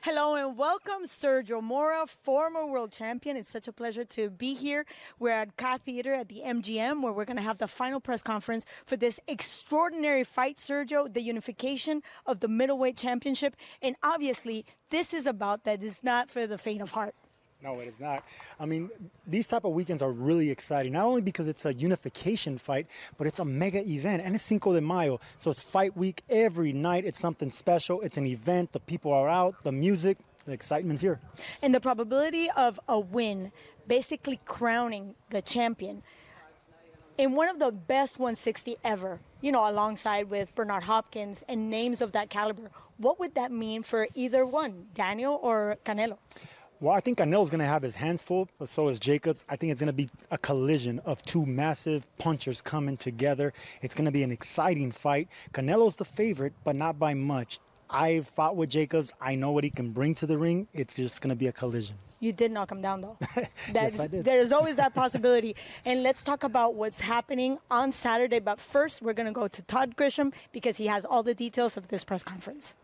Hello and welcome, Sergio Mora, former world champion. It's such a pleasure to be here. We're at Ka Theater at the MGM, where we're going to have the final press conference for this extraordinary fight, Sergio, the unification of the middleweight championship. And obviously, this is about that. It's not for the faint of heart. No, it is not. I mean, these type of weekends are really exciting, not only because it's a unification fight, but it's a mega event, and it's Cinco de Mayo. So it's fight week every night. It's something special. It's an event. The people are out, the music, the excitement's here. And the probability of a win, basically crowning the champion in one of the best 160 ever, you know, alongside with Bernard Hopkins and names of that caliber. What would that mean for either one, Daniel or Canelo? Well, I think Canelo's going to have his hands full, but so is Jacobs. I think it's going to be a collision of two massive punchers coming together. It's going to be an exciting fight. Canelo's the favorite, but not by much. I've fought with Jacobs. I know what he can bring to the ring. It's just going to be a collision. You did knock him down, though. Yes, I did. There's always that possibility. And let's talk about what's happening on Saturday. But first, we're going to go to Todd Grisham because he has all the details of this press conference.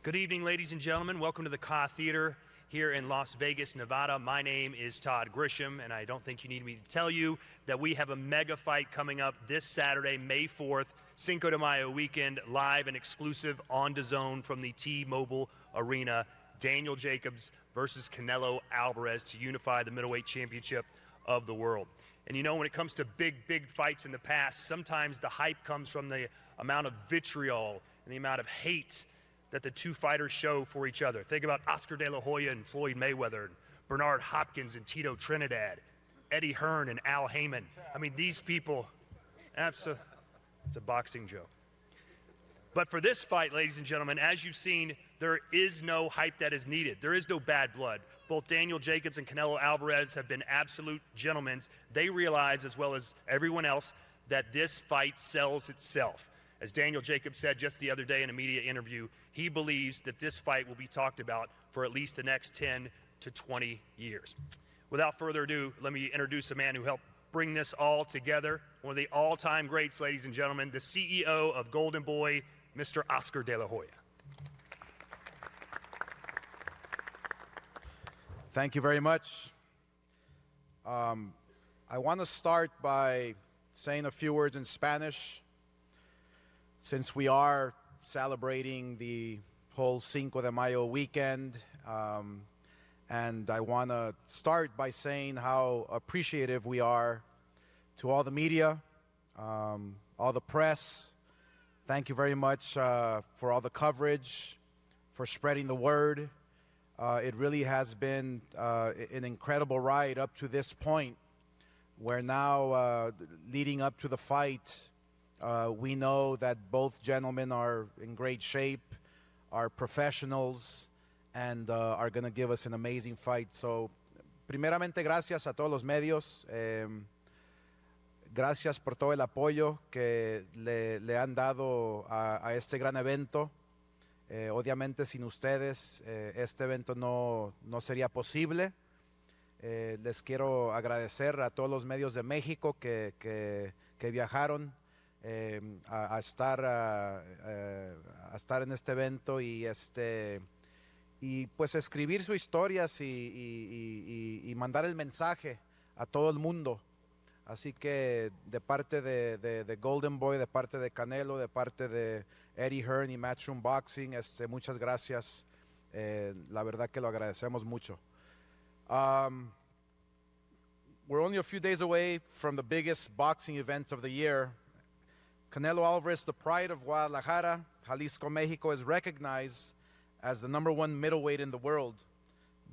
Good evening, ladies and gentlemen. Welcome to the Ka Theater here in Las Vegas, Nevada. My name is Todd Grisham, and I don't think you need me to tell you that we have a mega fight coming up this Saturday, May 4th, Cinco de Mayo weekend, live and exclusive on Dazn from the T-Mobile Arena. Daniel Jacobs versus Canelo Alvarez to unify the middleweight championship of the world. And you know, when it comes to big fights in the past, sometimes the hype comes from the amount of vitriol and the amount of hate that the two fighters show for each other. Think about Oscar De La Hoya and Floyd Mayweather, and Bernard Hopkins and Tito Trinidad, Eddie Hearn and Al Heyman. I mean, these people, it's a boxing joke. But for this fight, ladies and gentlemen, as you've seen, there is no hype that is needed. There is no bad blood. Both Daniel Jacobs and Canelo Alvarez have been absolute gentlemen. They realize, as well as everyone else, that this fight sells itself. As Daniel Jacobs said just the other day in a media interview, he believes that this fight will be talked about for at least the next 10 to 20 years. Without further ado, let me introduce a man who helped bring this all together, one of the all-time greats, ladies and gentlemen, the CEO of Golden Boy, Mr. Oscar De La Hoya. Thank you very much. I want to start by saying a few words in Spanish. Since we are celebrating the whole Cinco de Mayo weekend, and I want to start by saying how appreciative we are to all the media, all the press. Thank you very much for all the coverage, for spreading the word. It really has been an incredible ride up to this point, where now, leading up to the fight, we know that both gentlemen are in great shape, are professionals, and are going to give us an amazing fight. So, primeramente, gracias a todos los medios. Gracias por todo el apoyo que le han dado a este gran evento. Obviamente, sin ustedes, este evento no sería posible. Les quiero agradecer a todos los medios de México que viajaron a estar en este evento y pues escribir sus historias y mandar el mensaje a todo el mundo. Así que de parte de Golden Boy, de parte de Canelo, de parte de Eddie Hearn y Matchroom Boxing, muchas gracias. La verdad que lo agradecemos mucho. We're only a few days away from the biggest boxing event of the year. Canelo Alvarez, the pride of Guadalajara, Jalisco, Mexico, is recognized as the #1 middleweight in the world.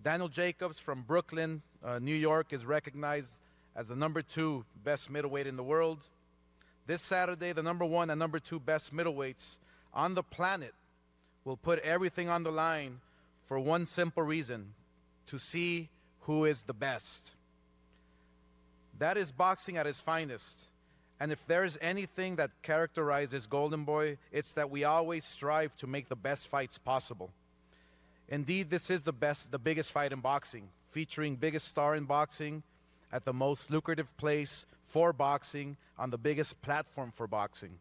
Daniel Jacobs from Brooklyn, New York, is recognized as the #2 best middleweight in the world. This Saturday, the #1 and #2 best middleweights on the planet will put everything on the line for one simple reason: to see who is the best. That is boxing at its finest. And if there is anything that characterizes Golden Boy, it's that we always strive to make the best fights possible. Indeed, this is the biggest fight in boxing, featuring biggest star in boxing at the most lucrative place for boxing on the biggest platform for boxing.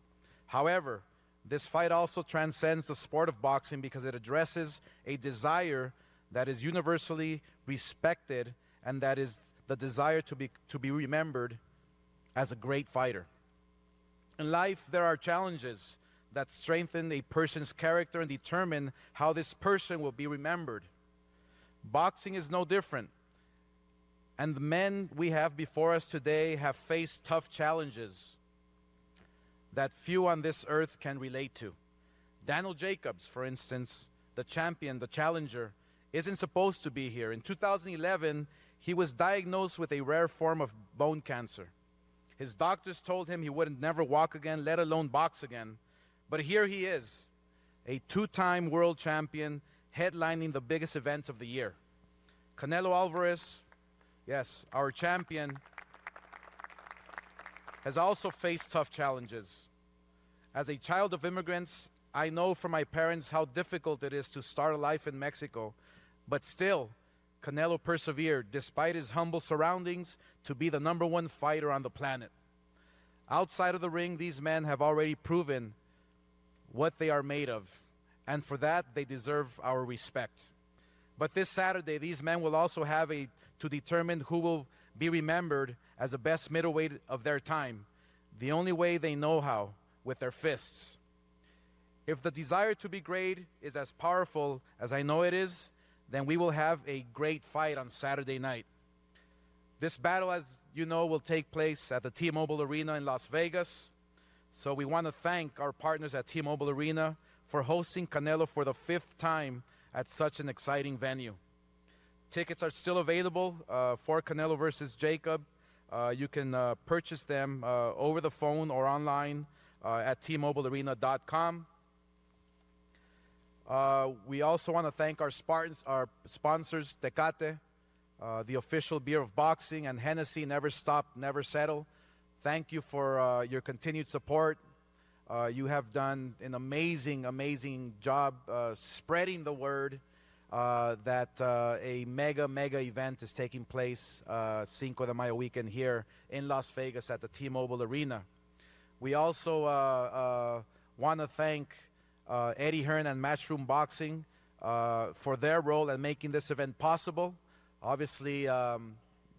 However, This fight also transcends the sport of boxing because it addresses a desire that is universally respected, and that is the desire to be remembered as a great fighter. In life, there are challenges that strengthen a person's character and determine how this person will be remembered. Boxing is no different. And the men we have before us today have faced tough challenges that few on this earth can relate to. Daniel Jacobs, for instance, the champion, the challenger, isn't supposed to be here. In 2011, he was diagnosed with a rare form of bone cancer. His doctors told him he wouldn't never walk again, let alone box again. But here he is, a two-time world champion, headlining the biggest events of the year. Canelo Alvarez, yes, our champion, has also faced tough challenges. As a child of immigrants, I know from my parents how difficult it is to start a life in Mexico, but still, Canelo persevered, despite his humble surroundings, to be the #1 fighter on the planet. Outside of the ring, these men have already proven what they are made of, and for that, they deserve our respect. But this Saturday, these men will also have to determine who will be remembered as the best middleweight of their time, the only way they know how, with their fists. If the desire to be great is as powerful as I know it is, then we will have a great fight on Saturday night. This battle, as you know, will take place at the T-Mobile Arena in Las Vegas. So we want to thank our partners at T-Mobile Arena for hosting Canelo for the 5th time at such an exciting venue. Tickets are still available for Canelo versus Jacob. You can purchase them over the phone or online at tmobilearena.com. We also want to thank our sponsors, Tecate, the official beer of boxing, and Hennessy, Never Stop, Never Settle. Thank you for your continued support. You have done an amazing, amazing job spreading the word that a mega event is taking place Cinco de Mayo weekend here in Las Vegas at the T-Mobile Arena. We also want to thank Eddie Hearn and Matchroom Boxing for their role in making this event possible. Obviously,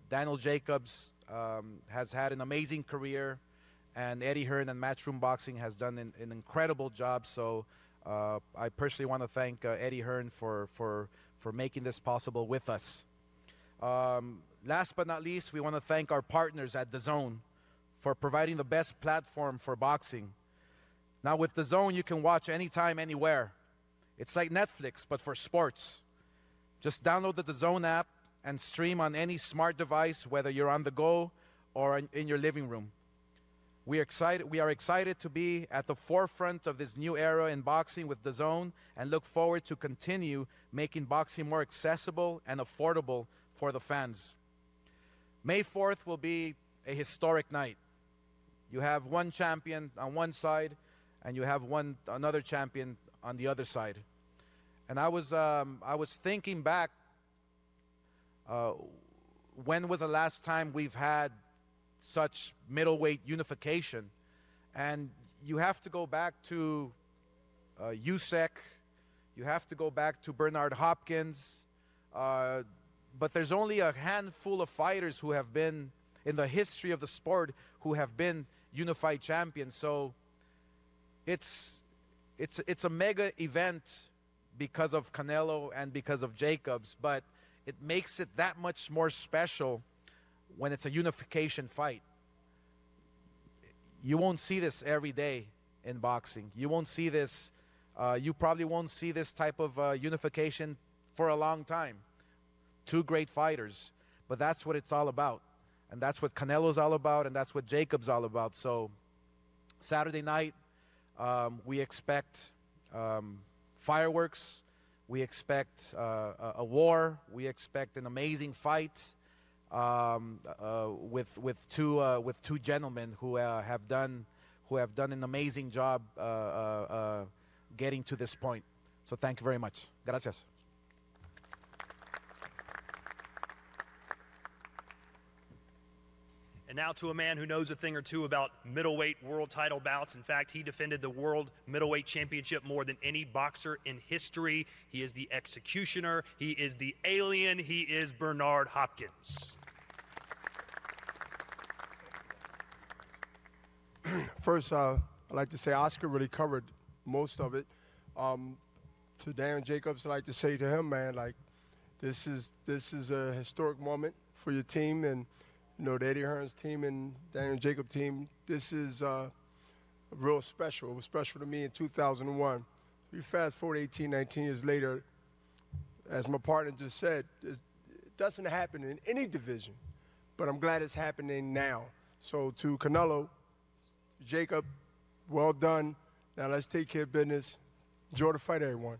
Daniel Jacobs has had an amazing career, and Eddie Hearn and Matchroom Boxing has done an incredible job. So I personally want to thank Eddie Hearn for making this possible with us. Last but not least, we want to thank our partners at Dazn for providing the best platform for boxing. Now with Dazn, you can watch anytime, anywhere. It's like Netflix, but for sports. Just download the Dazn app and stream on any smart device, whether you're on the go or in your living room. We are excited to be at the forefront of this new era in boxing with Dazn, and look forward to continue making boxing more accessible and affordable for the fans. May 4th will be a historic night. You have one champion on one side, and you have another champion on the other side. And I was thinking back, when was the last time we've had such middleweight unification? And you have to go back to Usyk, you have to go back to Bernard Hopkins, but there's only a handful of fighters who have been in the history of the sport who have been unified champions. So it's a mega event because of Canelo and because of Jacobs, but it makes it that much more special when it's a unification fight. You won't see this every day in boxing. You won't see this, you probably won't see this type of unification for a long time. Two great fighters, but that's what it's all about. And that's what Canelo's all about, and that's what Jacob's all about. So Saturday night, we expect fireworks. We expect a war. We expect an amazing fight with two gentlemen who have done an amazing job getting to this point. So thank you very much. Gracias. And now to a man who knows a thing or two about middleweight world title bouts. In fact, he defended the world middleweight championship more than any boxer in history. He is the executioner. He is the alien. He is Bernard Hopkins. First, I'd like to say Oscar really covered most of it. To Darren Jacobs, I'd like to say to him, man, like, this is a historic moment for your team, and you know, the Eddie Hearn's team and Darren Jacobs' team. This is real special. It was special to me in 2001. We fast forward 18, 19 years later, as my partner just said, it doesn't happen in any division, but I'm glad it's happening now. So to Canelo, Jacob, well done. Now let's take care of business. Enjoy the fight, everyone.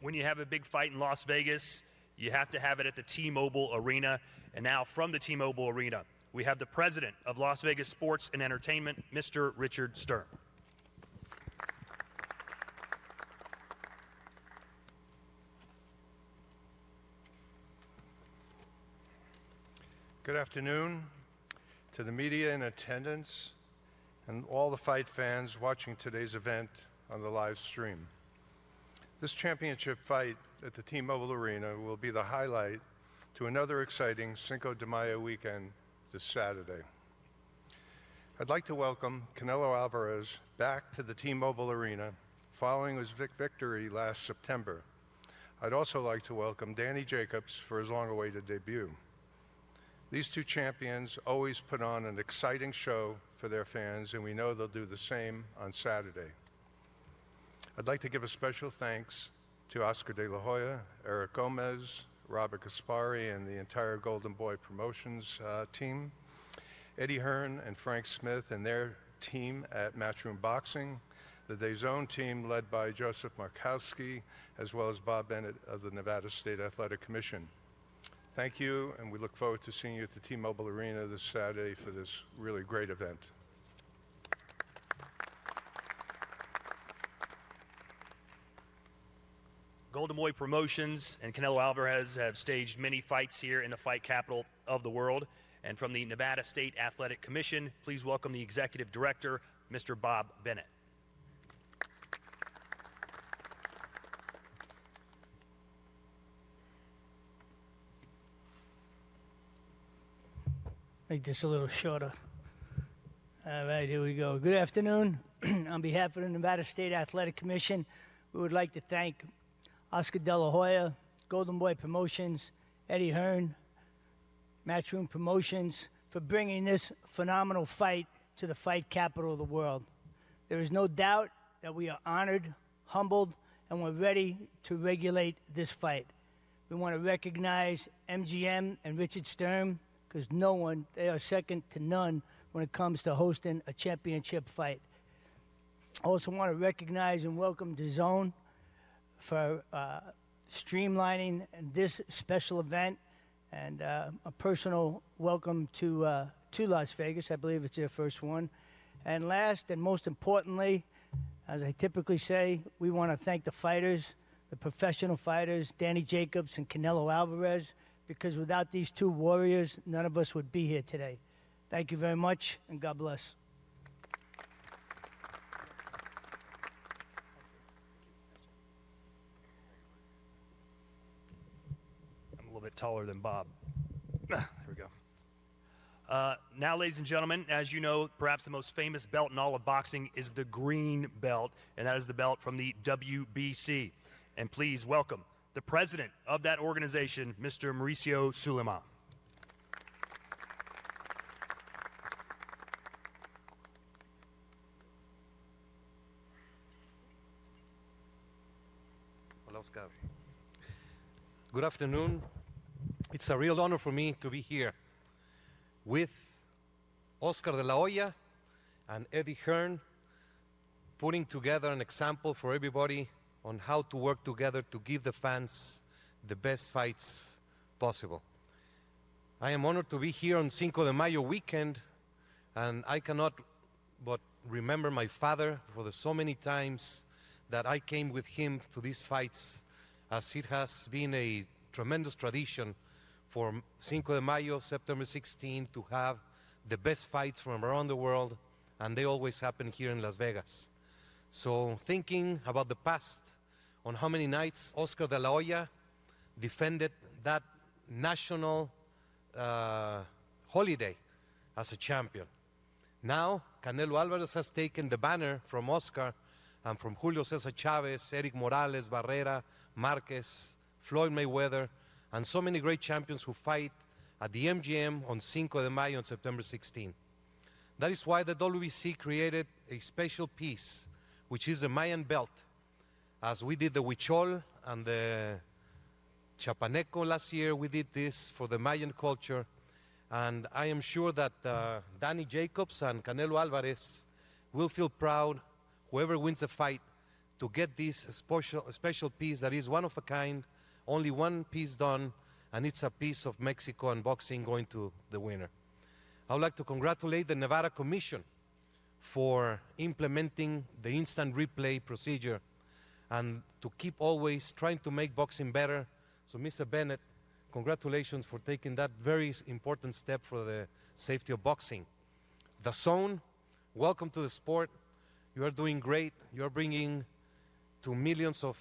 When you have a big fight in Las Vegas, you have to have it at the T-Mobile Arena. And now from the T-Mobile Arena, we have the president of Las Vegas Sports and Entertainment, Mr. Richard Stern. Good afternoon to the media in attendance and all the fight fans watching today's event on the live stream. This championship fight at the T-Mobile Arena will be the highlight to another exciting Cinco de Mayo weekend this Saturday. I'd like to welcome Canelo Alvarez back to the T-Mobile Arena following his victory last September. I'd also like to welcome Danny Jacobs for his long-awaited debut. These two champions always put on an exciting show for their fans, and we know they'll do the same on Saturday. I'd like to give a special thanks to Oscar de la Hoya, Eric Gomez, Robert Gaspari, and the entire Golden Boy Promotions team, Eddie Hearn and Frank Smith and their team at Matchroom Boxing, the Dazn team led by Joseph Markowski, as well as Bob Bennett of the Nevada State Athletic Commission. Thank you, and we look forward to seeing you at the T-Mobile Arena this Saturday for this really great event. Golden Boy Promotions and Canelo Alvarez have staged many fights here in the fight capital of the world. And from the Nevada State Athletic Commission, please welcome the Executive Director, Mr. Bob Bennett. Make this a little shorter. All right, here we go. Good afternoon. On behalf of the Nevada State Athletic Commission, we would like to thank Oscar de la Hoya, Golden Boy Promotions, Eddie Hearn, Matchroom Promotions for bringing this phenomenal fight to the fight capital of the world. There is no doubt that we are honored, humbled, and we're ready to regulate this fight. We want to recognize MGM and Richard Stern because they are second to none when it comes to hosting a championship fight. I also want to recognize and welcome Dazn for streamlining this special event, and a personal welcome to Las Vegas. I believe it's their first one. And last and most importantly, as I typically say, we want to thank the fighters, the professional fighters, Danny Jacobs and Canelo Alvarez, because without these two warriors, none of us would be here today. Thank you very much, and God bless. Bit taller than Bob. There we go. Now, ladies and gentlemen, as you know, perhaps the most famous belt in all of boxing is the green belt, and that is the belt from the WBC. And please welcome the president of that organization, Mr. Mauricio Sulaiman. Hola, Oscar. Good afternoon. It's a real honor for me to be here with Oscar de la Hoya and Eddie Hearn, putting together an example for everybody on how to work together to give the fans the best fights possible. I am honored to be here on Cinco de Mayo weekend, and I cannot but remember my father for the so many times that I came with him to these fights, as it has been a tremendous tradition for Cinco de Mayo, September 16, to have the best fights from around the world, and they always happen here in Las Vegas. So thinking about the past, on how many nights Oscar de la Hoya defended that national holiday as a champion. Now, Canelo Alvarez has taken the banner from Oscar and from Julio Cesar Chavez, Eric Morales, Barrera, Marquez, Floyd Mayweather, and so many great champions who fight at the MGM on Cinco de Mayo on September 16. That is why the WBC created a special piece, which is the Mayan belt. As we did the Huichol and the Chapaneco last year, we did this for the Mayan culture. And I am sure that Danny Jacobs and Canelo Alvarez will feel proud, whoever wins the fight, to get this special piece that is one of a kind, only one piece done, and it's a piece of Mexico and boxing going to the winner. I would like to congratulate the Nevada Commission for implementing the instant replay procedure and to keep always trying to make boxing better. So Mr. Bennett, congratulations for taking that very important step for the safety of boxing. Dazn, welcome to the sport. You are doing great. You are bringing to millions of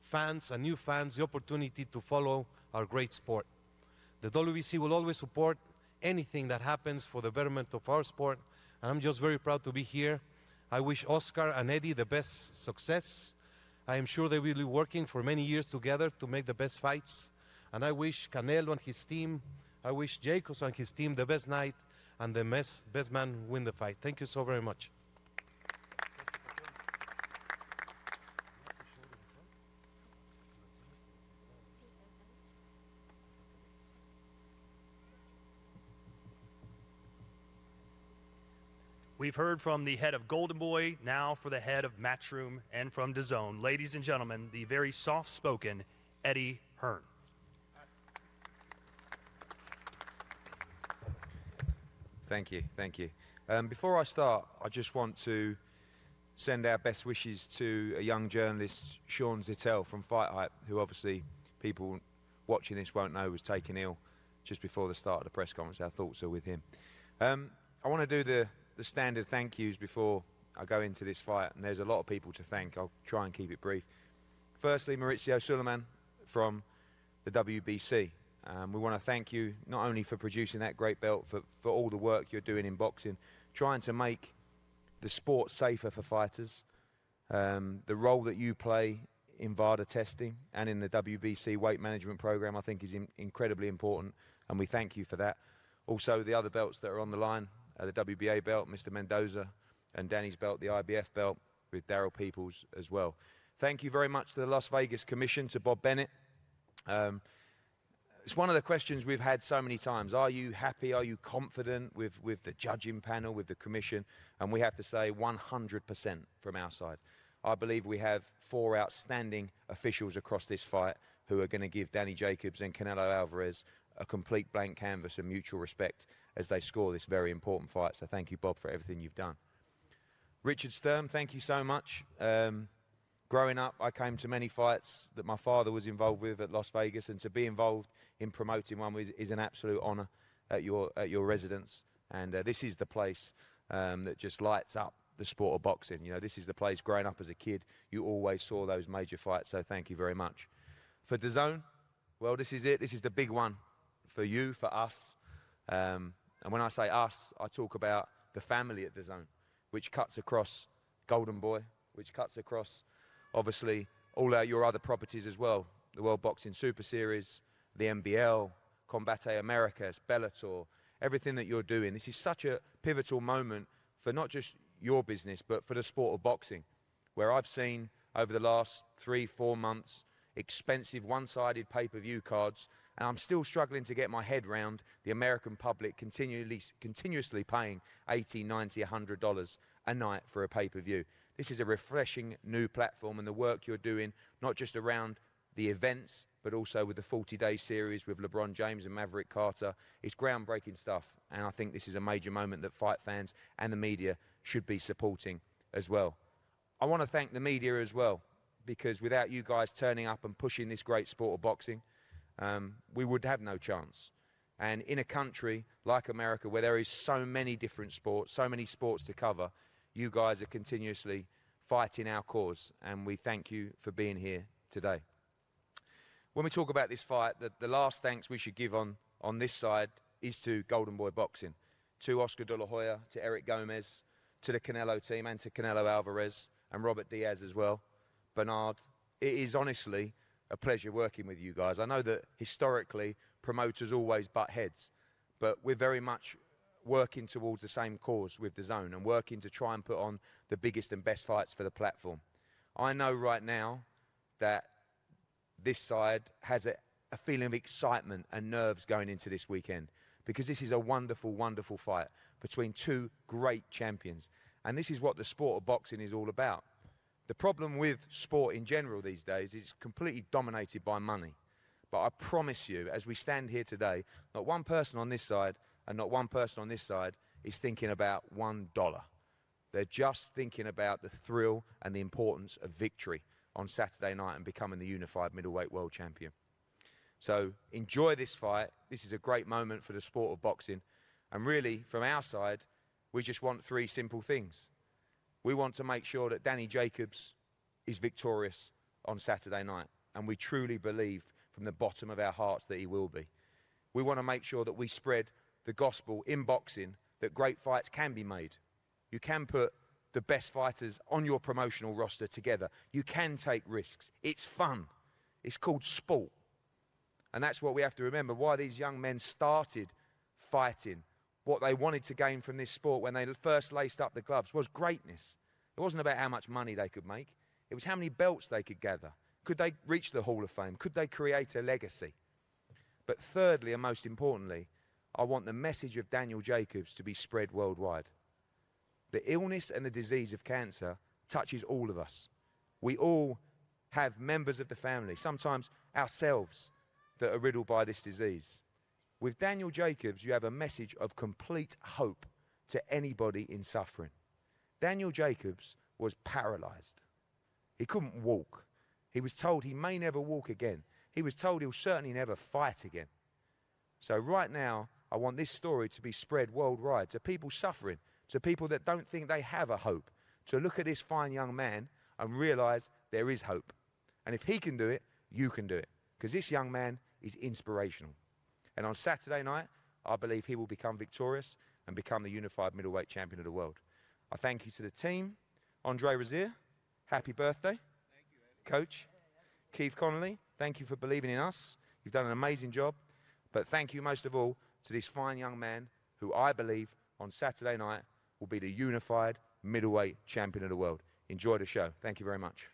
fans and new fans the opportunity to follow our great sport. The WBC will always support anything that happens for the betterment of our sport, and I'm just very proud to be here. I wish Oscar and Eddie the best success. I am sure they will be working for many years together to make the best fights. And I wish Canelo and his team, I wish Jacobs and his team the best night, and the best man win the fight. Thank you so very much. We've heard from the head of Golden Boy, now for the head of Matchroom, and from Dazn. Ladies and gentlemen, the very soft-spoken Eddie Hearn. Thank you, thank you. Before I start, I just want to send our best wishes to a young journalist, Sean Zittel from Fight Hype, who obviously people watching this won't know was taken ill just before the start of the press conference. Our thoughts are with him. I want to do the standard thank yous before I go into this fight, and there's a lot of people to thank. I'll try and keep it brief. Firstly, Maurizio Suleiman from the WBC. We want to thank you not only for producing that great belt, for all the work you're doing in boxing, trying to make the sport safer for fighters, the role that you play in VADA testing and in the WBC weight management program, I think is incredibly important, and we thank you for that. Also, the other belts that are on the line, the WBA belt, Mr. Mendoza, and Danny's belt, the IBF belt, with Daryl Peoples as well. Thank you very much to the Las Vegas Commission, to Bob Bennett. It's one of the questions we've had so many times. Are you happy? Are you confident with the judging panel, with the commission? And we have to say 100% from our side. I believe we have 4 outstanding officials across this fight who are going to give Danny Jacobs and Canelo Alvarez a complete blank canvas and mutual respect as they score this very important fight. So thank you, Bob, for everything you've done. Richard Sturm, thank you so much. Growing up, I came to many fights that my father was involved with at Las Vegas, and to be involved in promoting one is an absolute honour at your residence. And this is the place that just lights up the sport of boxing. You know, this is the place, growing up as a kid, you always saw those major fights, so thank you very much. For Dazn, well, this is it. This is the big one for you, for us. And when I say us, I talk about the family at Dazn, which cuts across Golden Boy, which cuts across, obviously, all your other properties as well. The World Boxing Super Series, the NBL, Combate Americas, Bellator, everything that you're doing. This is such a pivotal moment for not just your business, but for the sport of boxing, where I've seen over the last 3-4 months expensive one-sided pay-per-view cards, and I'm still struggling to get my head round the American public continuously paying $80, $90, $100 a night for a pay-per-view. This is a refreshing new platform, and the work you're doing, not just around the events, but also with the 40-day series with LeBron James and Maverick Carter. It's groundbreaking stuff, and I think this is a major moment that fight fans and the media should be supporting as well. I want to thank the media as well, because without you guys turning up and pushing this great sport of boxing, we would have no chance. And in a country like America, where there is so many different sports, so many sports to cover, you guys are continuously fighting our cause, and we thank you for being here today. When we talk about this fight, the last thanks we should give on this side is to Golden Boy Boxing, to Oscar De La Hoya, to Eric Gomez, to the Canelo team, and to Canelo Alvarez, and Robert Diaz as well. Bernard, it is honestly a pleasure working with you guys. I know that historically promoters always butt heads, but we're very much working towards the same cause with DAZN and working to try and put on the biggest and best fights for the platform. I know right now that this side has a feeling of excitement and nerves going into this weekend, because this is a wonderful, wonderful fight between two great champions. And this is what the sport of boxing is all about. The problem with sport in general these days is it's completely dominated by money. But I promise you, as we stand here today, not one person on this side and not one person on this side is thinking about $1. They're just thinking about the thrill and the importance of victory on Saturday night and becoming the unified middleweight world champion. So enjoy this fight. This is a great moment for the sport of boxing. And really, from our side, we just want three simple things. We want to make sure that Danny Jacobs is victorious on Saturday night. And we truly believe from the bottom of our hearts that he will be. We want to make sure that we spread the gospel in boxing that great fights can be made. You can put the best fighters on your promotional roster together. You can take risks. It's fun. It's called sport. And that's what we have to remember, why these young men started fighting. What they wanted to gain from this sport when they first laced up the gloves was greatness. It wasn't about how much money they could make. It was how many belts they could gather. Could they reach the Hall of Fame? Could they create a legacy? But thirdly, and most importantly, I want the message of Daniel Jacobs to be spread worldwide. The illness and the disease of cancer touches all of us. We all have members of the family, sometimes ourselves, that are riddled by this disease. With Daniel Jacobs, you have a message of complete hope to anybody in suffering. Daniel Jacobs was paralyzed. He couldn't walk. He was told he may never walk again. He was told he'll certainly never fight again. So right now, I want this story to be spread worldwide to people suffering, to people that don't think they have a hope, to look at this fine young man and realize there is hope. And if he can do it, you can do it. Because this young man is inspirational. And on Saturday night, I believe he will become victorious and become the unified middleweight champion of the world. I thank you to the team. Andre Razier, happy birthday. Thank you, Coach. Keith Connolly, thank you for believing in us. You've done an amazing job. But thank you most of all to this fine young man who I believe on Saturday night will be the unified middleweight champion of the world. Enjoy the show. Thank you very much.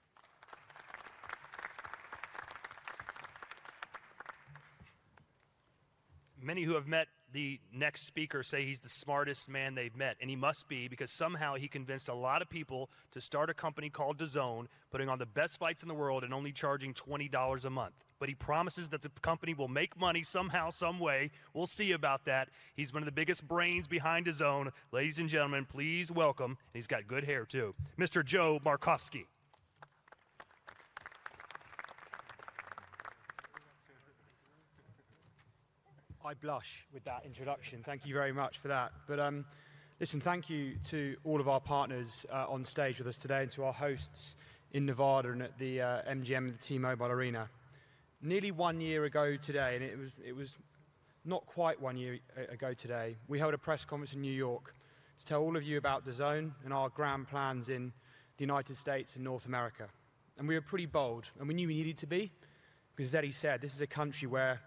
Many who have met the next speaker say he's the smartest man they've met, and he must be, because somehow he convinced a lot of people to start a company called DAZN, putting on the best fights in the world and only charging $20 a month. But he promises that the company will make money somehow, some way. We'll see about that. He's one of the biggest brains behind DAZN. Ladies and gentlemen, please welcome, and he's got good hair too, Mr. Joe Markowski. I blush with that introduction. Thank you very much for that. But listen, thank you to all of our partners on stage with us today and to our hosts in Nevada and at the MGM and the T-Mobile Arena. Nearly 1 year ago today, and it was not quite 1 year ago today, we held a press conference in New York to tell all of you about DAZN and our grand plans in the United States and North America. And we were pretty bold, and we knew we needed to be, because as Eddie said, this is a country where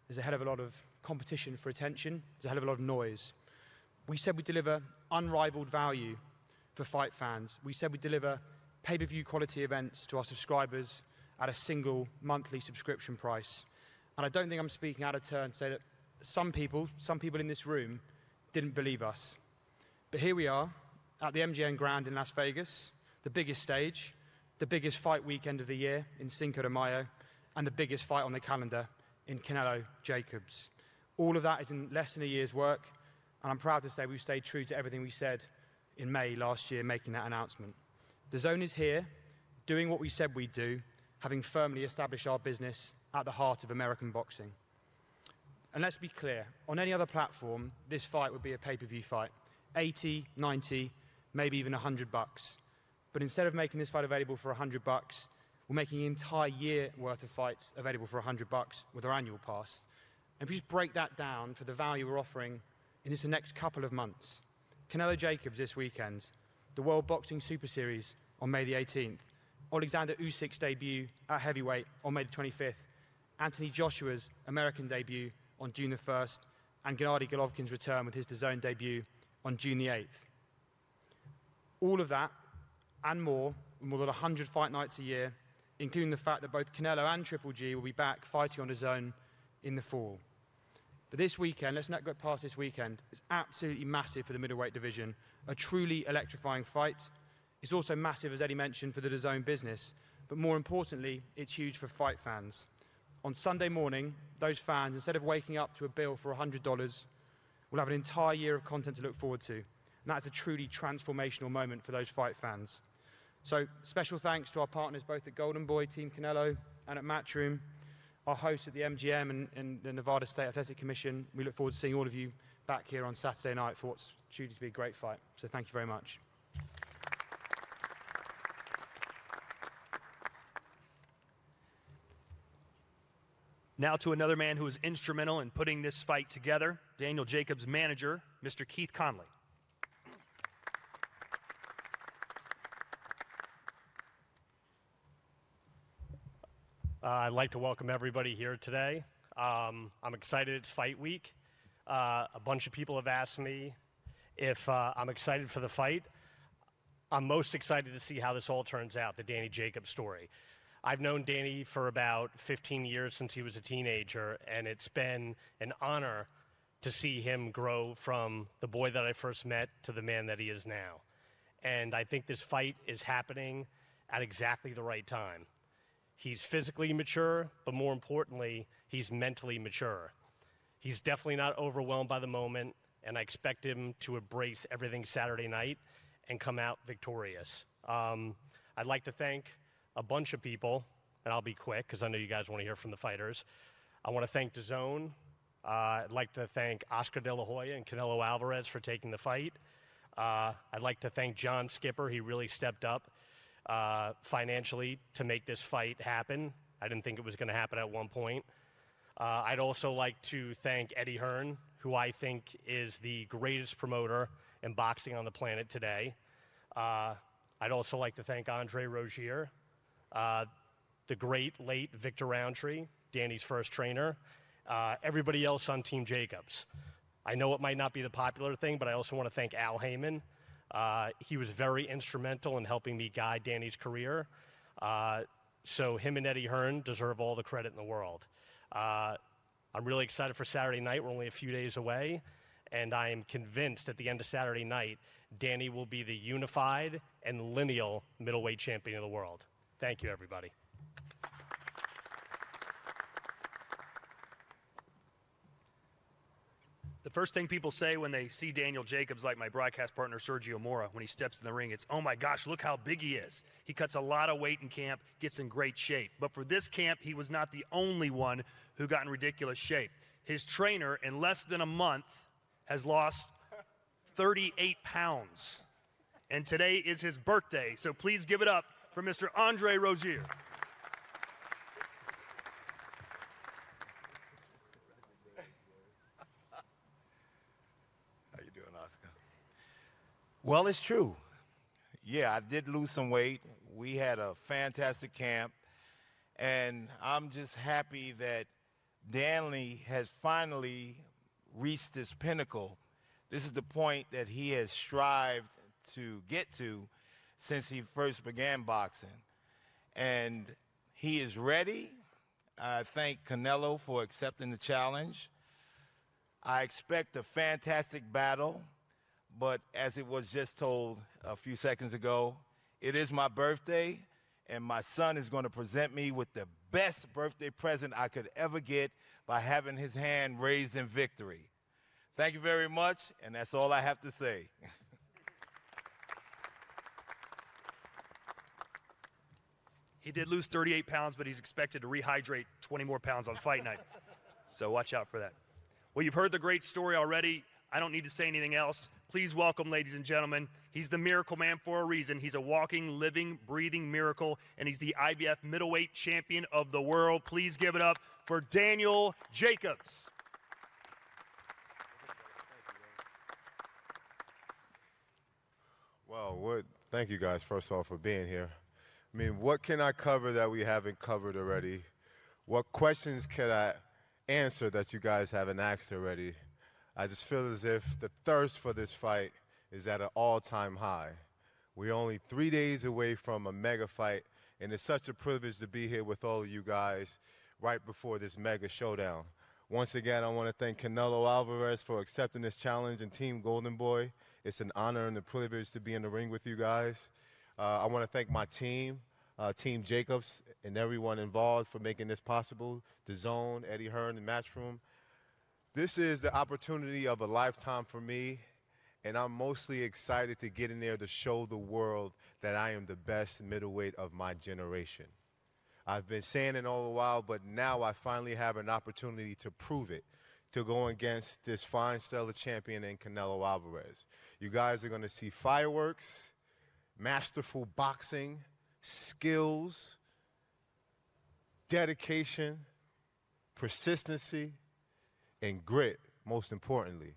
there's a hell of a lot of competition for attention, there's a hell of a lot of noise. We said we'd deliver unrivaled value for fight fans. We said we'd deliver pay-per-view quality events to our subscribers at a single monthly subscription price. And I don't think I'm speaking out of turn to say that some people in this room didn't believe us. But here we are at the MGM Grand in Las Vegas, the biggest stage, the biggest fight weekend of the year in Cinco de Mayo, and the biggest fight on the calendar in Canelo Jacobs. All of that is in less than a year's work, and I'm proud to say we've stayed true to everything we said in May last year, making that announcement. DAZN is here, doing what we said we'd do, having firmly established our business at the heart of American boxing. And let's be clear, on any other platform, this fight would be a pay-per-view fight. 80, 90, maybe even $100. But instead of making this fight available for $100, we're making an entire year worth of fights available for $100 with our annual pass. And if we just break that down for the value we're offering in the next couple of months, Canelo Jacobs this weekend, the World Boxing Super Series on May the 18th, Alexander Usyk's debut at heavyweight on May the 25th, Anthony Joshua's American debut on June the 1st, and Gennady Golovkin's return with his Dazn debut on June the 8th. All of that and more than 100 fight nights a year, including the fact that both Canelo and Triple G will be back fighting on Dazn in the fall. But this weekend, let's not go past this weekend, it's absolutely massive for the middleweight division, a truly electrifying fight. It's also massive, as Eddie mentioned, for the Dazn business, but more importantly, it's huge for fight fans. On Sunday morning, those fans, instead of waking up to a bill for $100, will have an entire year of content to look forward to. And that's a truly transformational moment for those fight fans. So special thanks to our partners both at Golden Boy, Team Canelo, and at Matchroom, our hosts at the MGM and the Nevada State Athletic Commission. We look forward to seeing all of you back here on Saturday night for what's truly to be a great fight. So thank you very much. Now to another man who was instrumental in putting this fight together, Daniel Jacobs' manager, Mr. Keith Connolly. I'd like to welcome everybody here today. I'm excited it's fight week. A bunch of people have asked me if I'm excited for the fight. I'm most excited to see how this all turns out, the Danny Jacobs story. I've known Danny for about 15 years since he was a teenager, and it's been an honor to see him grow from the boy that I first met to the man that he is now. And I think this fight is happening at exactly the right time. He's physically mature, but more importantly, he's mentally mature. He's definitely not overwhelmed by the moment, and I expect him to embrace everything Saturday night and come out victorious. I'd like to thank a bunch of people, and I'll be quick because I know you guys want to hear from the fighters. I want to thank Dazn. I'd like to thank Oscar De La Hoya and Canelo Alvarez for taking the fight. I'd like to thank John Skipper. He really stepped up financially to make this fight happen. I didn't think it was going to happen at one point. I'd also like to thank Eddie Hearn, who I think is the greatest promoter in boxing on the planet today. I'd also like to thank Andre Rozier, the great late Victor Roundtree, Danny's first trainer, everybody else on Team Jacobs. I know it might not be the popular thing, but I also want to thank Al Heyman. He was very instrumental in helping me guide Danny's career. So him and Eddie Hearn deserve all the credit in the world. I'm really excited for Saturday night. We're only a few days away, and I am convinced at the end of Saturday night, Danny will be the unified and lineal middleweight champion of the world. Thank you, everybody. The first thing people say when they see Daniel Jacobs, like my broadcast partner Sergio Mora, when he steps in the ring, it's, oh my gosh, look how big he is. He cuts a lot of weight in camp, gets in great shape. But for this camp, he was not the only one who got in ridiculous shape. His trainer, in less than a month, has lost 38 pounds. And today is his birthday, so please give it up for Mr. Andre Rozier. How you doing, Oscar? Well, it's true. Yeah, I did lose some weight. We had a fantastic camp, and I'm just happy that Danley has finally reached this pinnacle. This is the point that he has strived to get to since he first began boxing. And he is ready. I thank Canelo for accepting the challenge. I expect a fantastic battle, but as it was just told a few seconds ago, it is my birthday, and my son is going to present me with the best birthday present I could ever get by having his hand raised in victory. Thank you very much, and that's all I have to say. He did lose 38 pounds, but he's expected to rehydrate 20 more pounds on fight night. So watch out for that. Well, you've heard the great story already. I don't need to say anything else. Please welcome, ladies and gentlemen. He's the Miracle Man for a reason. He's a walking, living, breathing miracle, and he's the IBF middleweight champion of the world. Please give it up for Daniel Jacobs. Well, thank you guys, first of all, for being here. I mean, what can I cover that we haven't covered already? What questions can I answer that you guys haven't asked already? I just feel as if the thirst for this fight is at an all-time high. We're only 3 days away from a mega fight, and it's such a privilege to be here with all of you guys right before this mega showdown. Once again, I want to thank Canelo Alvarez for accepting this challenge, and Team Golden Boy. It's an honor and a privilege to be in the ring with you guys. I want to thank my team, Team Jacobs, and everyone involved for making this possible. Dazn, Eddie Hearn, and Matchroom. This is the opportunity of a lifetime for me, and I'm mostly excited to get in there to show the world that I am the best middleweight of my generation. I've been saying it all the while, but now I finally have an opportunity to prove it, to go against this fine stellar champion in Canelo Alvarez. You guys are going to see fireworks, masterful boxing, skills, dedication, persistency, and grit, most importantly.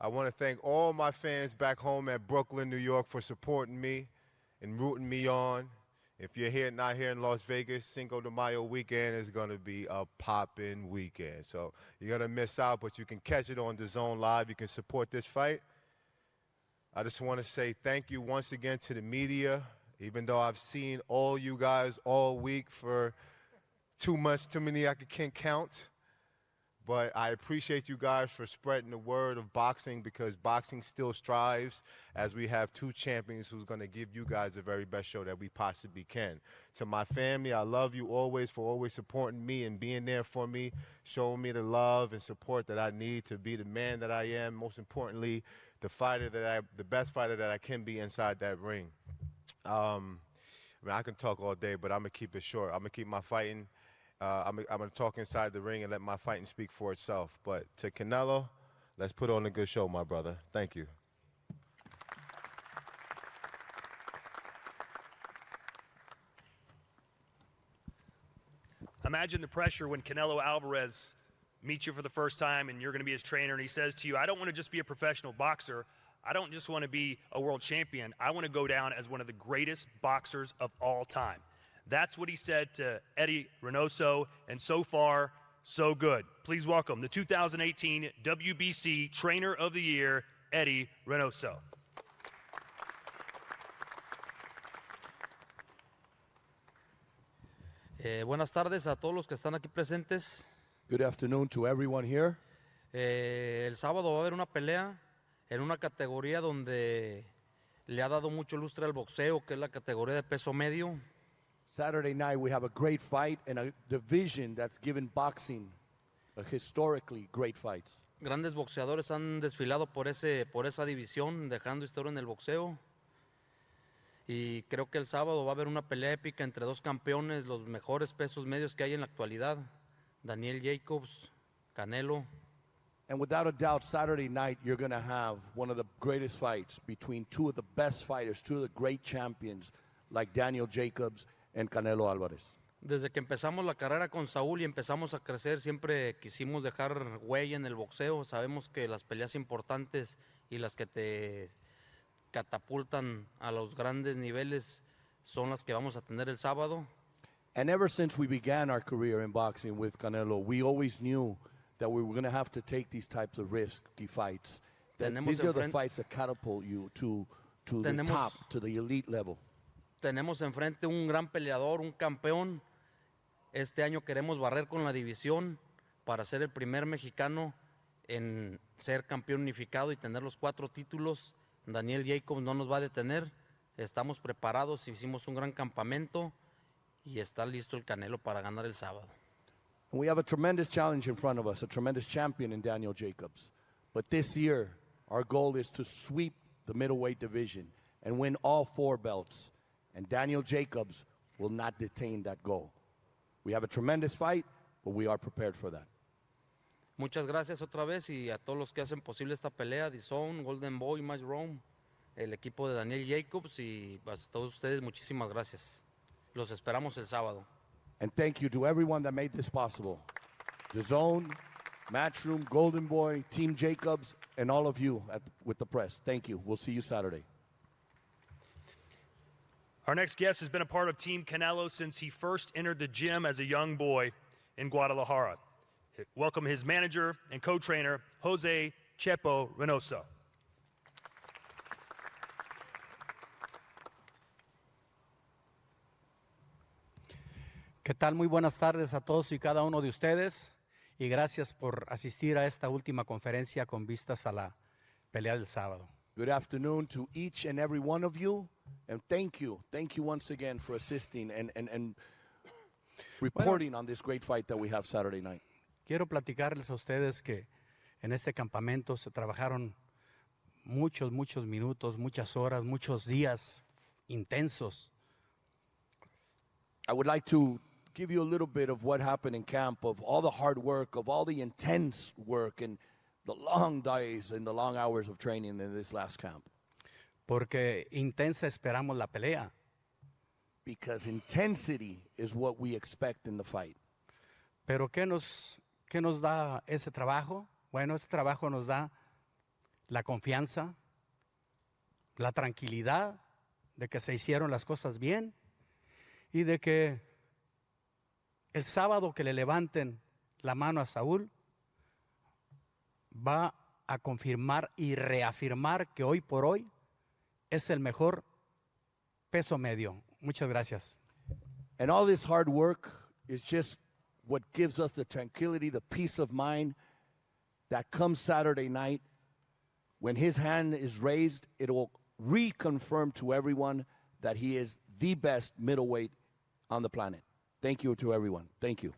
I want to thank all my fans back home at Brooklyn, New York for supporting me and rooting me on. If you're not here in Las Vegas, Cinco de Mayo weekend is going to be a poppin' weekend. So you're going to miss out, but you can catch it on DAZN Live. You can support this fight. I just want to say thank you once again to the media, even though I've seen all you guys all week for 2 months, too many I can't count. But I appreciate you guys for spreading the word of boxing, because boxing still strives as we have two champions who's going to give you guys the very best show that we possibly can. To my family, I love you always for always supporting me and being there for me, showing me the love and support that I need to be the man that I am. Most importantly, the best fighter that I can be inside that ring. I mean, I can talk all day, but I'm going to keep it short. I'm going to keep my fighting. I'm going to talk inside the ring and let my fighting speak for itself. But to Canelo, let's put on a good show, my brother. Thank you. Imagine the pressure when Canelo Alvarez meets you for the first time and you're going to be his trainer, and he says to you, I don't want to just be a professional boxer. I don't just want to be a world champion. I want to go down as one of the greatest boxers of all time. That's what he said to Eddie Reynoso, and so far, so good. Please welcome the 2018 WBC Trainer of the Year, Eddie Reynoso. Buenas tardes a todos los que están aquí presentes. Good afternoon to everyone here. El sábado va a haber una pelea en una categoría donde le ha dado mucho lustre al boxeo, que es la categoría de peso medio. Saturday night we have a great fight in a division that's given boxing a historically great fights. Grandes boxeadores han desfilado por esa división, dejando historia en el boxeo. Y creo que el sábado va a haber una pelea épica entre dos campeones, los mejores pesos medios que hay en la actualidad, Daniel Jacobs, Canelo. And without a doubt, Saturday night you're going to have one of the greatest fights between two of the best fighters, two of the great champions like Daniel Jacobs and Canelo Alvarez. Desde que empezamos la carrera con Saúl y empezamos a crecer, siempre quisimos dejar huella en el boxeo. Sabemos que las peleas importantes y las que te catapultan a los grandes niveles son las que vamos a tener el sábado. And ever since we began our career in boxing with Canelo, we always knew that we were going to have to take these types of risky fights. These are the fights that catapult you to the top, to the elite level. Tenemos enfrente un gran peleador, un campeón. Este año queremos barrer con la división para ser el primer mexicano en ser campeón unificado y tener los 4 títulos. Daniel Jacobs no nos va a detener. Estamos preparados, hicimos un gran campamento y está listo el Canelo para ganar el sábado. We have a tremendous challenge in front of us, a tremendous champion in Daniel Jacobs. But this year, our goal is to sweep the middleweight division and win all 4 belts. And Daniel Jacobs will not detain that goal. We have a tremendous fight, but we are prepared for that. Muchas gracias otra vez y a todos los que hacen posible esta pelea, Dazn, Golden Boy, Match Rome, el equipo de Daniel Jacobs y a todos ustedes muchísimas gracias. Los esperamos el sábado. And thank you to everyone that made this possible. Dazn, Matchroom, Golden Boy, Team Jacobs, and all of you with the press. Thank you. We'll see you Saturday. Our next guest has been a part of Team Canelo since he first entered the gym as a young boy in Guadalajara. Welcome his manager and co-trainer, Jose Chepo Reynoso. ¿Qué tal? Muy buenas tardes a todos y cada uno de ustedes y gracias por asistir a esta última conferencia con vistas a la pelea del sábado. Good afternoon to each and every one of you, and thank you once again for assisting and reporting on this great fight that we have Saturday night. Quiero platicarles a ustedes que en este campamento se trabajaron muchos minutos, muchas horas, muchos días intensos. I would like to give you a little bit of what happened in camp, of all the hard work, of all the intense work, and the long days and the long hours of training in this last camp. Porque intensa esperamos la pelea. Because intensity is what we expect in the fight. Pero ¿qué nos da ese trabajo? Bueno, ese trabajo nos da la confianza, la tranquilidad de que se hicieron las cosas bien y de que el sábado que le levanten la mano a Saúl va a confirmar y reafirmar que hoy por hoy es el mejor peso medio. Muchas gracias. And all this hard work is just what gives us the tranquility, the peace of mind that comes Saturday night. When his hand is raised, it will reconfirm to everyone that he is the best middleweight on the planet. Thank you to everyone. Thank you.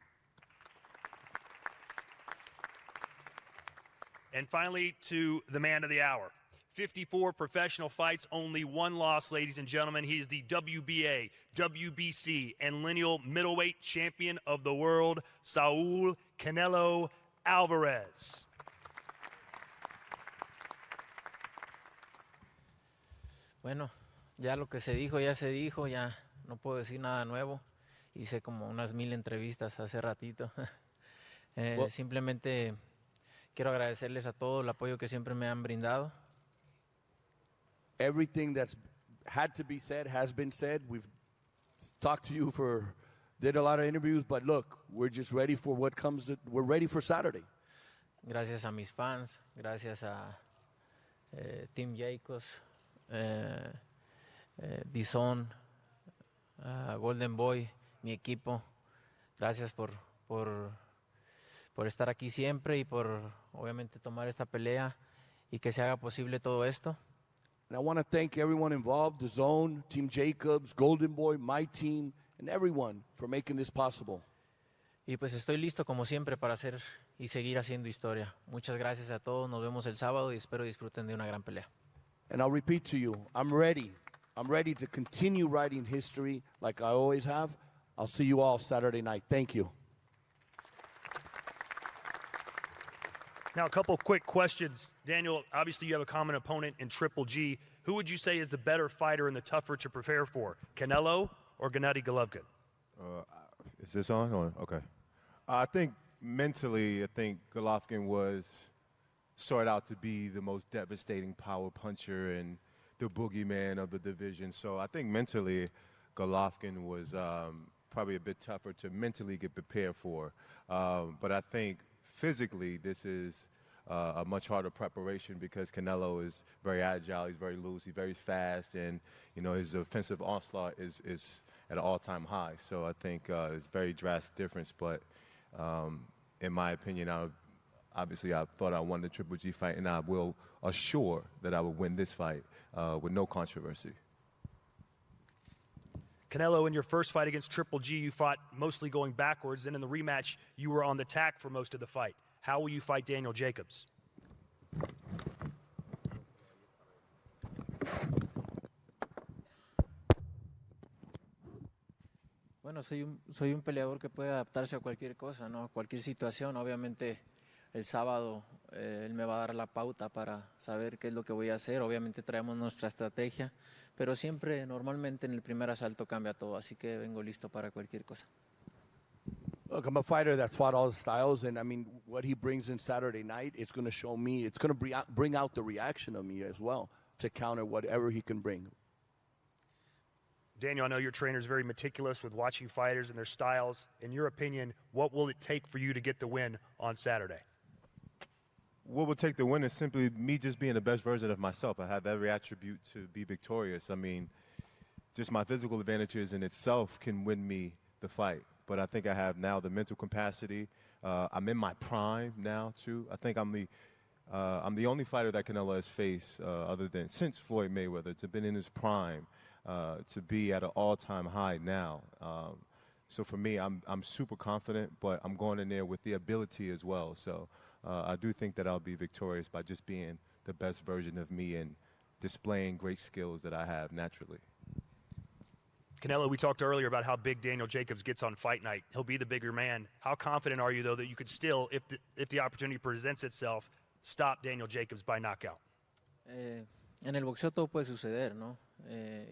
And finally, to the man of the hour. 54 professional fights, only one loss, ladies and gentlemen. He is the WBA, WBC, and lineal middleweight champion of the world, Saúl Canelo Alvarez. Bueno, ya lo que se dijo, ya no puedo decir nada nuevo. Hice como unas 1000 entrevistas hace ratito. Simplemente quiero agradecerles a todos el apoyo que siempre me han brindado. Everything that's had to be said has been said. We've talked to you did a lot of interviews, but look, we're just ready for what comes. We're ready for Saturday. Gracias a mis fans, gracias a Team Jacobs, Dazn, Golden Boy, mi equipo. Gracias por estar aquí siempre y por obviamente tomar esta pelea y que se haga posible todo esto. And I want to thank everyone involved, Dazn, Team Jacobs, Golden Boy, my team, and everyone for making this possible. Y pues estoy listo como siempre para hacer y seguir haciendo historia. Muchas gracias a todos, nos vemos el sábado y espero disfruten de una gran pelea. And I'll repeat to you, I'm ready. I'm ready to continue writing history like I always have. I'll see you all Saturday night. Thank you. Now, a couple quick questions. Daniel, obviously you have a common opponent in Triple G. Who would you say is the better fighter and the tougher to prepare for, Canelo or Gennady Golovkin? Is this on? Okay. I think mentally, Golovkin was sought out to be the most devastating power puncher and the boogeyman of the division. So I think mentally, Golovkin was probably a bit tougher to mentally get prepared for. But I think physically, this is a much harder preparation because Canelo is very agile, he's very loose, he's very fast, and his offensive onslaught is at an all-time high. So I think it's a very drastic difference. But in my opinion, obviously I thought I won the Triple G fight, and I will assure that I will win this fight with no controversy. Canelo, in your first fight against Triple G, you fought mostly going backwards, and in the rematch, you were on the tack for most of the fight. How will you fight Daniel Jacobs? Bueno, soy un peleador que puede adaptarse a cualquier cosa, ¿no? A cualquier situación. Obviamente el sábado él me va a dar la pauta para saber qué es lo que voy a hacer. Obviamente traemos nuestra estrategia, pero siempre, normalmente en el primer asalto cambia todo, así que vengo listo para cualquier cosa. Look, I'm a fighter that's fought all styles, and I mean, what he brings in Saturday night, it's going to show me, it's going to bring out the reaction of me as well to counter whatever he can bring. Daniel, I know your trainer is very meticulous with watching fighters and their styles. In your opinion, what will it take for you to get the win on Saturday? What will take the win is simply me just being the best version of myself. I have every attribute to be victorious. I mean, just my physical advantages in itself can win me the fight. But I think I have now the mental capacity. I'm in my prime now, too. I think I'm the only fighter that Canelo has faced other than since Floyd Mayweather to been in his prime. To be at an all-time high now. So for me, I'm super confident, but I'm going in there with the ability as well. So I do think that I'll be victorious by just being the best version of me and displaying great skills that I have naturally. Canelo, we talked earlier about how big Daniel Jacobs gets on fight night. He'll be the bigger man. How confident are you, though, that you could still, if the opportunity presents itself, stop Daniel Jacobs by knockout? En el boxeo todo puede suceder, ¿no?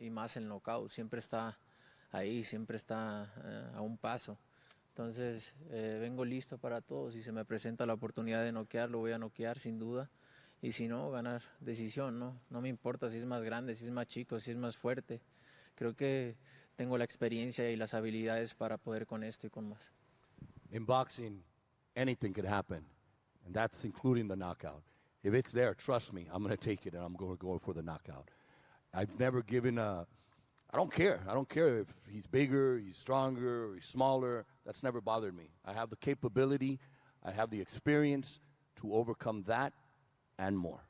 Y más el knockout, siempre está ahí, siempre está a un paso. Entonces, vengo listo para todo. Si se me presenta la oportunidad de noquear, lo voy a noquear sin duda. Y si no, ganar decisión, ¿no? No me importa si es más grande, si es más chico, si es más fuerte. Creo que tengo la experiencia y las habilidades para poder con esto y con más. In boxing, anything could happen, and that's including the knockout. If it's there, trust me, I'm going to take it, and I'm going to go for the knockout. I've never given I don't care. I don't care if he's bigger, he's stronger, or he's smaller. That's never bothered me. I have the capability, I have the experience to overcome that and more.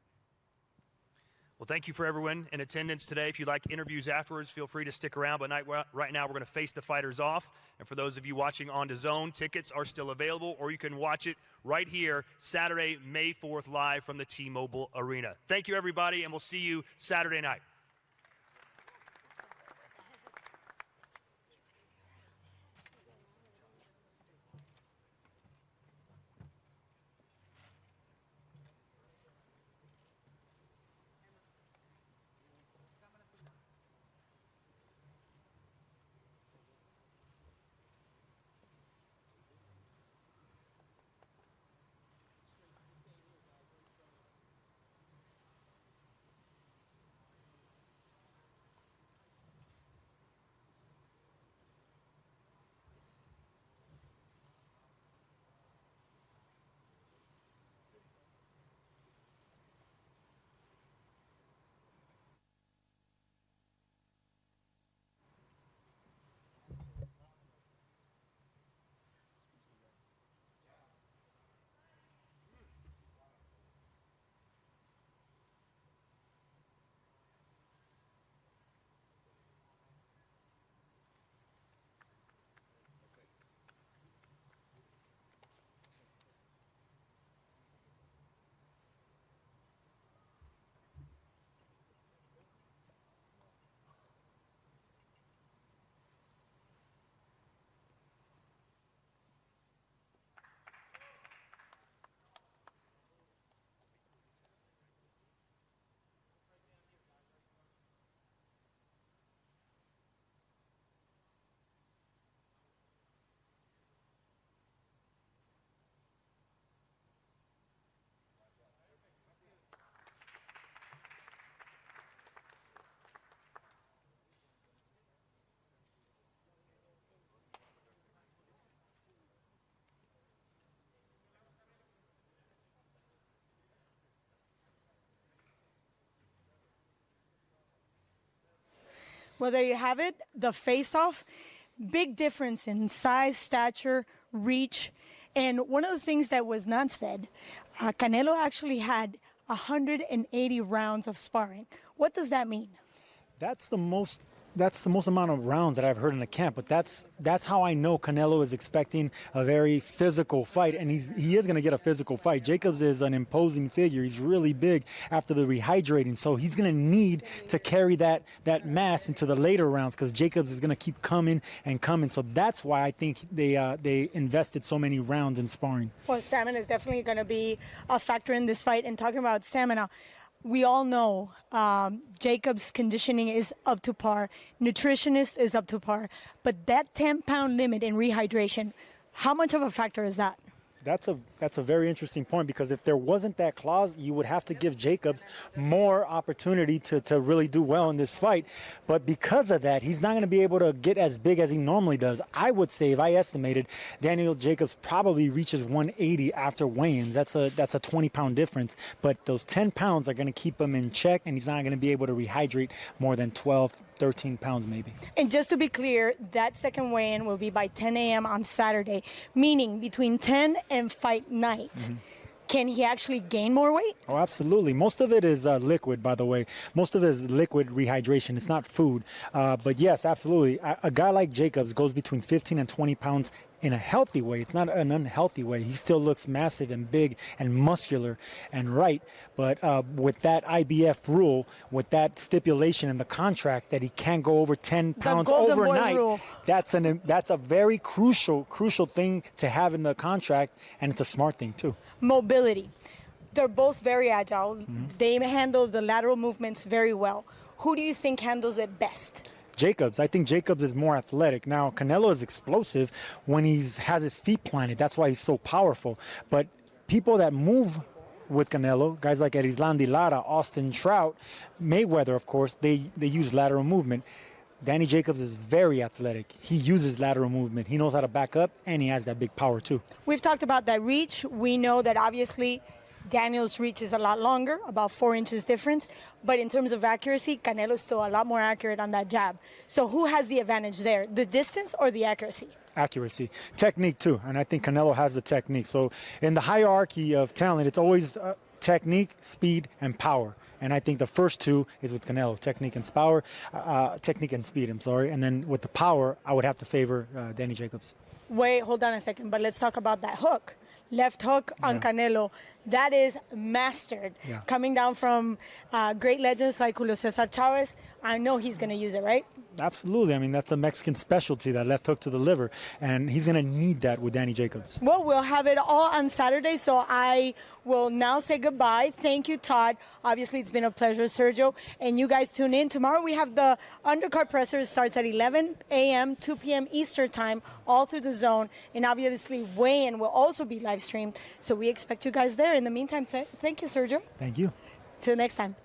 Well, thank you for everyone in attendance today. If you'd like interviews afterwards, feel free to stick around. But right now, we're going to face the fighters off. And for those of you watching on Dazn, tickets are still available, or you can watch it right here Saturday, May 4th, live from the T-Mobile Arena. Thank you, everybody, and we'll see you Saturday night. Well, there you have it, the face-off. Big difference in size, stature, reach. And one of the things that was not said, Canelo actually had 180 rounds of sparring. What does that mean? That's the most that's the most amount of rounds that I've heard in the camp, but that's how I know Canelo is expecting a very physical fight, and he is going to get a physical fight. Jacobs is an imposing figure. He's really big after the rehydrating, so he's going to need to carry that mass into the later rounds because Jacobs is going to keep coming and coming. So that's why I think they invested so many rounds in sparring. Well, stamina is definitely going to be a factor in this fight. And talking about stamina, we all know Jacobs' conditioning is up to par. Nutritionist is up to par. But that 10-pound limit in rehydration, how much of a factor is that? That's a very interesting point, because if there wasn't that clause, you would have to give Jacobs more opportunity to really do well in this fight. But because of that, he's not going to be able to get as big as he normally does. I would say, if I estimated, Daniel Jacobs probably reaches 180 after weigh-ins. That's a 20-pound difference. But those 10 pounds are going to keep him in check, and he's not going to be able to rehydrate more than 12, 13 pounds maybe. And just to be clear, that second weigh-in will be by 10 a.m. on Saturday, meaning between 10 and fight night. Mm-hmm. Can he actually gain more weight? Oh, absolutely. Most of it is liquid, by the way. Most of it is liquid rehydration. It's not food. But yes, absolutely. A guy like Jacobs goes between 15 and 20 pounds in a healthy way. It's not an unhealthy way. He still looks massive and big and muscular and right. But with that IBF rule, with that stipulation in the contract that he can't go over 10 pounds overnight, that's a very crucial thing to have in the contract, and it's a smart thing too. Mobility. They're both very agile. Mm-hmm. They handle the lateral movements very well. Who do you think handles it best? Jacobs. I think Jacobs is more athletic. Now, Canelo is explosive when he has his feet planted. That's why he's so powerful. But people that move with Canelo, guys like Erislandy Lara, Austin Trout, Mayweather, of course, they use lateral movement. Danny Jacobs is very athletic. He uses lateral movement. He knows how to back up, and he has that big power too. We've talked about that reach. We know that obviously Daniel's reach is a lot longer, about 4 inches difference. But in terms of accuracy, Canelo's still a lot more accurate on that jab. So who has the advantage there, the distance or the accuracy? Accuracy. Technique too, and I think Canelo has the technique. So in the hierarchy of talent, it's always technique, speed, and power. And I think the first two is with Canelo, technique and speed, I'm sorry. And then with the power, I would have to favor Danny Jacobs. Wait, hold on a second, but let's talk about that hook. Left hook on Canelo. That is mastered. Yeah. Coming down from great legends like Julio Cesar Chavez, I know he's going to use it, right? Absolutely. I mean, that's a Mexican specialty, that left hook to the liver, and he's going to need that with Danny Jacobs. Well, we'll have it all on Saturday, so I will now say goodbye. Thank you, Todd. Obviously, it's been a pleasure, Sergio, and you guys tune in. Tomorrow we have the undercard presser. Starts at 11 a.m., 2 p.m. Eastern time, all through the zone, and obviously weigh-in will also be live streamed, so we expect you guys there. In the meantime, thank you, Sergio. Thank you. Till next time.